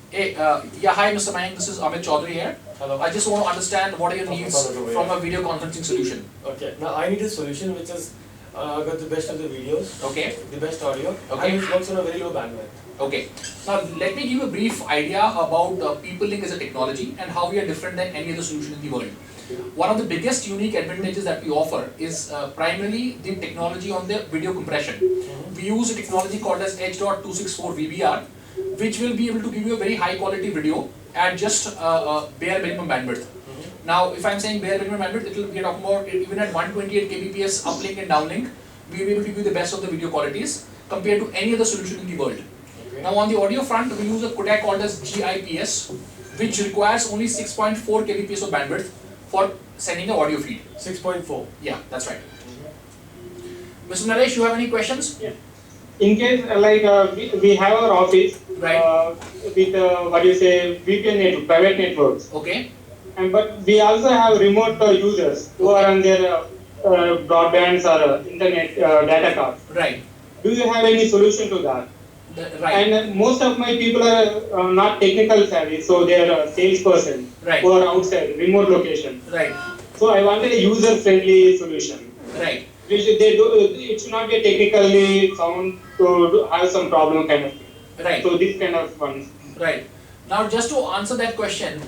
Hey, yeah, hi Mr. Mayank, this is Amit Chaudhary here. Hello. I just want to understand what are your needs from a video conferencing solution. Okay. Now I need a solution which is got the best of the videos, Okay. the best audio, Okay. and which works on a very low bandwidth. Okay. Now let me give you a brief idea about PeopleLink as a technology and how we are different than any other solution in the world. One of the biggest unique advantages that we offer is primarily the technology on the video compression. We use a technology called as H.264 VBR, which will be able to give you a very high quality video at just bare minimum bandwidth. Now, if I'm saying bare minimum bandwidth, we are talking about even at 128 kbps uplink and downlink, we will be able to give you the best of the video qualities compared to any other solution in the world. Okay. Now, on the audio front, we use a codec called as GIPS, which requires only 6.4 kbps of bandwidth for sending the audio feed. 6.4. Yeah, that's right. Mr. Naresh, you have any questions? Yeah. In case we have our office Right. with what do you say VPN network, private networks, Okay. and but we also have remote users who are on their broadbands or internet data cards. Right. Do you have any solution to that? Right. And most of my people are not technical savvy, so they are a salesperson Right. who are outside remote location. Right. So I wanted a user-friendly solution. Right. It should not be technically sound to have some problem kind of thing. Right. So this kind of ones. Right. Now, just to answer that question,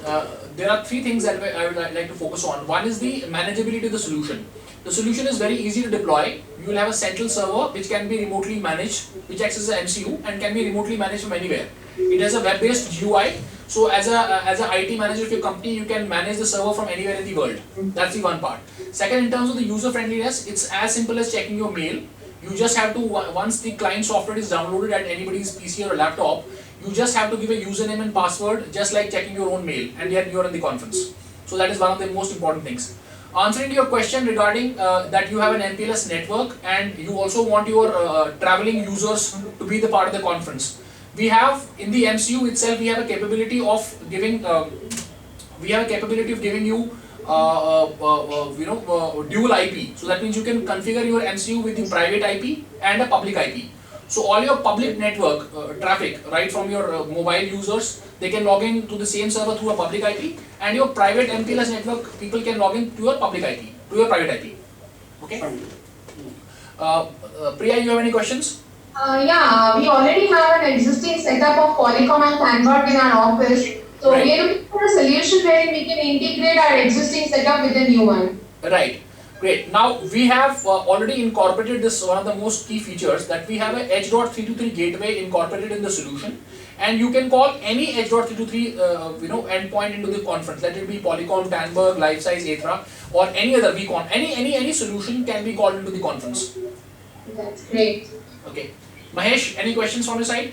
there are three things that I would like to focus on. One is the manageability of the solution. The solution is very easy to deploy. You will have a central server which can be remotely managed, which acts as a MCU and can be remotely managed from anywhere. It has a web-based GUI. So as a IT manager of your company, you can manage the server from anywhere in the world. That's the one part. Second, in terms of the user friendliness, it's as simple as checking your mail. You just have to, once the client software is downloaded at anybody's PC or laptop, you just have to give a username and password, just like checking your own mail, and yet you are in the conference. So that is one of the most important things. Answering to your question regarding that you have an MPLS network and you also want your traveling users to be the part of the conference. We have in the MCU itself, we have a capability of giving you dual IP. So that means you can configure your MCU with the private IP and a public IP. So all your public network traffic, right from your mobile users, they can log in to the same server through a public IP, and your private MPLS network people can log in to your public IP, to your private IP. Okay. Priya, you have any questions? Yeah, we already have an existing setup of Polycom and Thanbot in our office. So Right. we are looking for a solution where we can integrate our existing setup with the new one. Right. Great. Now we have already incorporated this, one of the most key features, that we have a H.323 gateway incorporated in the solution, and you can call any H.323 endpoint into the conference. Let it be Polycom, Tandberg, Lifesize, Aethra, or any other vCon. Any solution can be called into the conference. That's great. Okay. Mahesh, any questions from your side?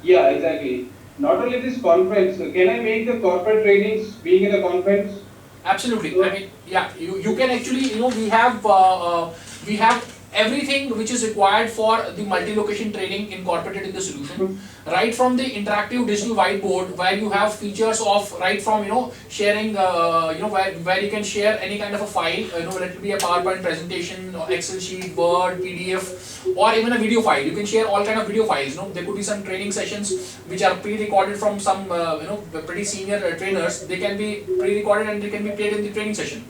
Yeah, exactly. Not only this conference, can I make the corporate trainings being in the conference? Absolutely. I mean, yeah, you can actually, we have everything which is required for the multi-location training incorporated in the solution. Right from the interactive digital whiteboard, where you have features of right from sharing, where you can share any kind of a file, let it be a PowerPoint presentation, or Excel sheet, Word, PDF, or even a video file. You can share all kind of video files. There could be some training sessions which are pre-recorded from some pretty senior trainers. They can be pre-recorded and they can be played in the training session.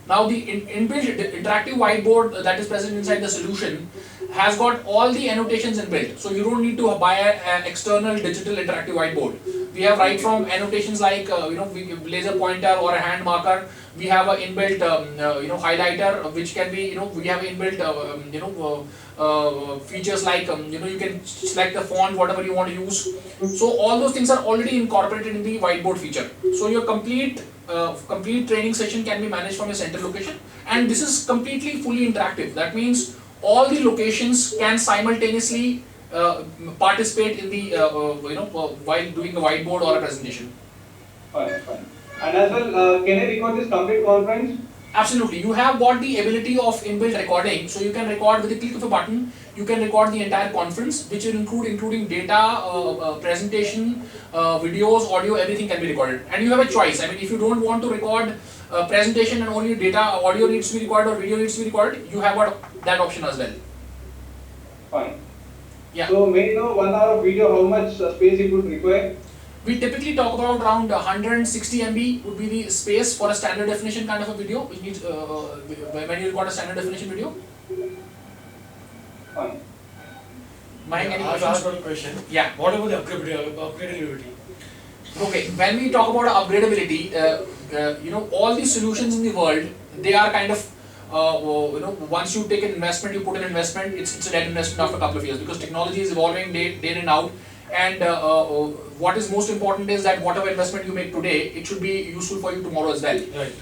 Now the inbuilt interactive whiteboard that is present inside the solution has got all the annotations inbuilt. So you don't need to buy an external digital interactive whiteboard. We have right from annotations like laser pointer or a hand marker. We have an inbuilt highlighter, which can be we have inbuilt features like you can select the font whatever you want to use. So all those things are already incorporated in the whiteboard feature. So your complete training session can be managed from your central location, and this is completely fully interactive. That means all the locations can simultaneously participate in the while doing a whiteboard or a presentation. Fine, fine. And as well, can I record this complete conference? Absolutely, you have got the ability of inbuilt recording, so you can record with a click of a button. You can record the entire conference, which will including data, presentation, videos, audio, everything can be recorded. And you have a choice. I mean, if you don't want to record presentation and only data, audio needs to be recorded or video needs to be recorded, you have got that option as well. Fine. Yeah. So may I know 1 hour of video how much space it would require? We typically talk about around 160 MB would be the space for a standard definition kind of a video, which needs when you record a standard definition video. Fine. Mike, any I've questions? asked one question. Yeah. What about the upgradability? Okay, when we talk about upgradability, all these solutions in the world, they are kind of, once you take an investment, you put an investment, it's a dead investment after a couple of years, because technology is evolving day in and out, and what is most important is that whatever investment you make today, it should be useful for you tomorrow as well. Right.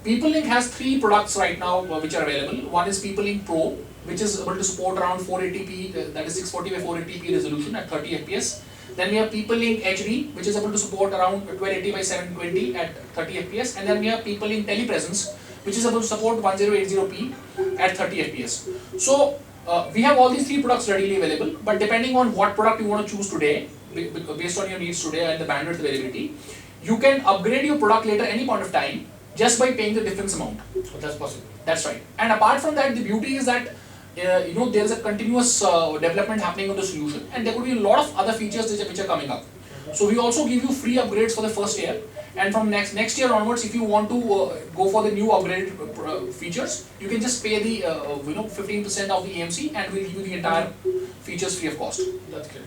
PeopleLink has 3 products right now which are available. One is PeopleLink Pro, which is able to support around 480p, that is 640 by 480p resolution at 30 fps. Then we have PeopleLink HD, which is able to support around 1280 by 720 at 30 fps. And then we have PeopleLink Telepresence, which is able to support 1080p at 30 fps. So we have all these 3 products readily available, but depending on what product you want to choose today, based on your needs today and the bandwidth availability, you can upgrade your product later any point of time just by paying the difference amount. So that's possible. That's right. And apart from that, the beauty is that there is a continuous development happening on the solution, and there could be a lot of other features which are coming up. So we also give you free upgrades for the first year, and from next year onwards, if you want to go for the new upgrade features, you can just pay the 15% of the AMC, and we'll give you the entire features free of cost. That's great.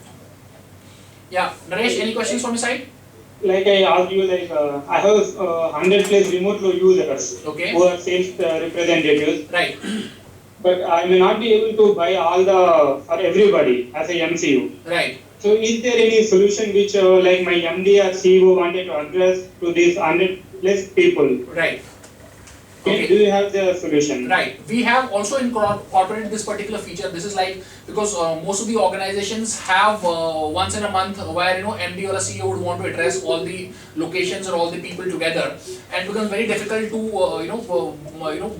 Yeah, Naresh, any questions from your side? Like I asked you, I have 100 plus remote users Okay. who are sales representatives, Right. but I may not be able to buy all for everybody as a MCU. Right. So is there any solution which like my MD or CEO wanted to address to these 100 plus people? Right. Okay. Okay. Do you have the solution? Right. We have also incorporated this particular feature. This is like, because most of the organizations have once in a month where MD or a CEO would want to address all the locations or all the people together, and it becomes very difficult to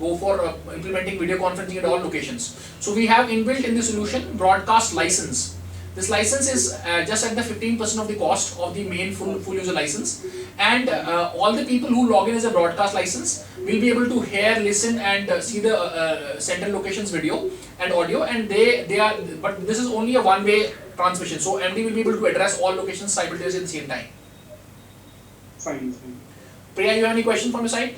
go for implementing video conferencing at all locations. So we have inbuilt in the solution broadcast license. This license is just at the 15% of the cost of the main full user license, and all the people who log in as a broadcast license will be able to hear, listen, and see the central locations video and audio, and but this is only a one-way transmission, so MD will be able to address all locations simultaneously at the same time. Fine. Priya, you have any question from your side?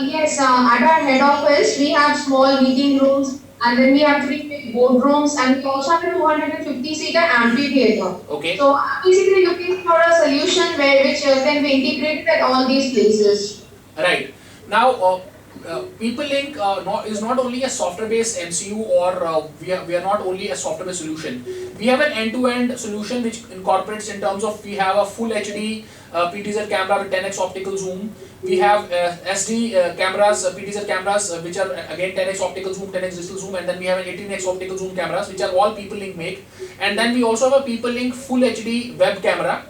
Yes, at our head office, we have small meeting rooms, and then we have 3 big boardrooms, and we also have a 250-seater amphitheater. Okay. So I'm basically looking for a solution which can be integrated at all these places. Right. Now, PeopleLink is not only a software-based MCU, or we are not only a software-based solution. We have an end-to-end solution which incorporates in terms of, we have a full HD PTZ camera with 10x optical zoom. We have SD cameras, PTZ cameras, which are again 10x optical zoom, 10x digital zoom, and then we have an 18x optical zoom cameras, which are all PeopleLink make. And then we also have a PeopleLink full HD web camera,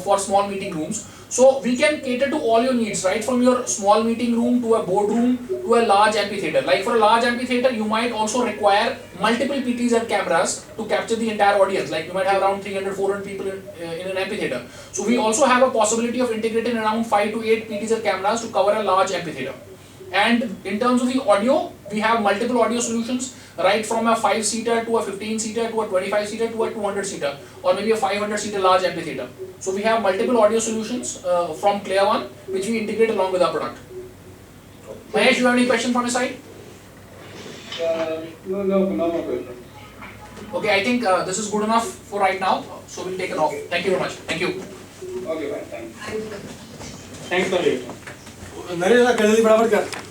for small meeting rooms. So we can cater to all your needs, right from your small meeting room to a boardroom to a large amphitheater. Like for a large amphitheater, you might also require multiple PTZ cameras to capture the entire audience. Like you might have around 300, 400 people in an amphitheater. So we also have a possibility of integrating around 5 to 8 PTZ cameras to cover a large amphitheater. And in terms of the audio, we have multiple audio solutions, right from a 5-seater to a 15-seater to a 25-seater to a 200-seater, or maybe a 500-seater large amphitheater. So we have multiple audio solutions from ClearOne, which we integrate along with our product. Mahesh, you have any question from your side? No more questions. Okay, I think this is good enough for right now, so we'll take it off. Thank you very much. Thank you. Okay, fine, thanks. Thanks for it. Naresh, जल्दी फटाफट कर.